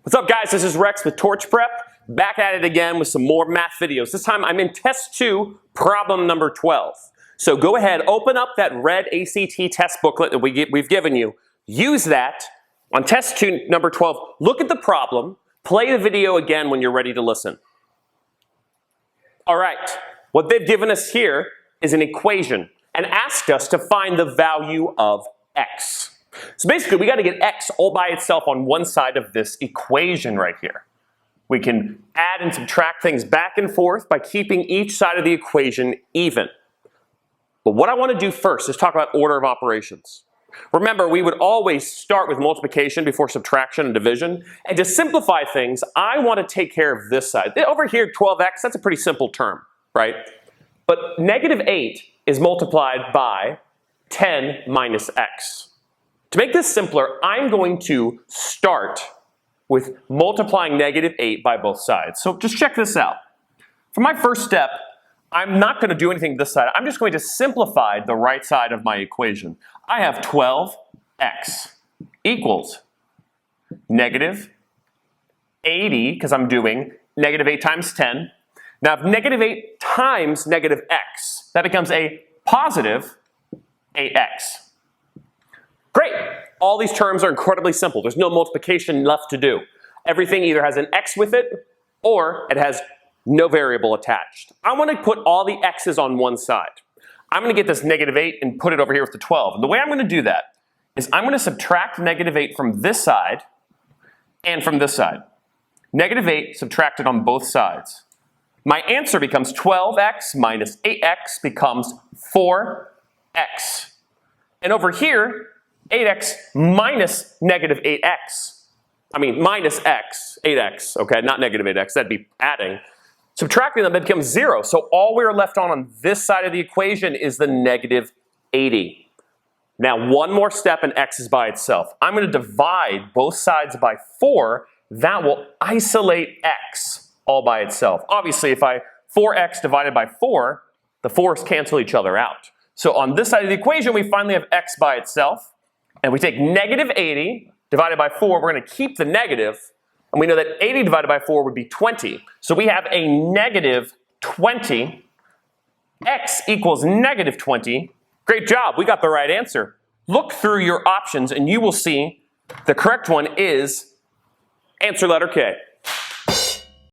What's up, guys? This is Rex with TorchPrep, back at it again with some more math videos. This time I'm in test 2, problem number 12. So go ahead, open up that red ACT test booklet that we've given you. Use that on test 2, number 12. Look at the problem, play the video again when you're ready to listen. All right, what they've given us here is an equation and asked us to find the value of x. So basically, we got to get x all by itself on one side of this equation right here. We can add and subtract things back and forth by keeping each side of the equation even. But what I want to do first is talk about order of operations. Remember, we would always start with multiplication before subtraction and division. And to simplify things, I want to take care of this side. Over here, 12x, that's a pretty simple term, right? But negative 8 is multiplied by 10 minus x. To make this simpler, I'm going to start with multiplying negative 8 by both sides. So just check this out. For my first step, I'm not going to do anything to this side. I'm just going to simplify the right side of my equation. I have 12x equals negative 80, because I'm doing negative 8 times 10. Now, if negative 8 times negative x, that becomes a positive 8x. Great. All these terms are incredibly simple. There's no multiplication left to do. Everything either has an x with it or it has no variable attached. I want to put all the x's on one side. I'm going to get this negative 8 and put it over here with the 12. And the way I'm going to do that is I'm going to subtract negative 8 from this side and from this side. Negative 8 subtracted on both sides. My answer becomes 12x minus 8x becomes 4x. And over here, 8x minus negative 8x. I mean, minus x, 8x, okay, not negative 8x, that'd be adding. Subtracting them, that becomes 0. So all we're left on this side of the equation is the negative 80. Now, one more step and x is by itself. I'm going to divide both sides by 4. That will isolate x all by itself. Obviously, if 4x divided by 4, the 4's cancel each other out. So on this side of the equation, we finally have x by itself. And we take negative 80 divided by 4, we're going to keep the negative, and we know that 80 divided by 4 would be 20. So we have a negative 20. X equals negative 20. Great job, we got the right answer. Look through your options and you will see the correct one is answer letter K.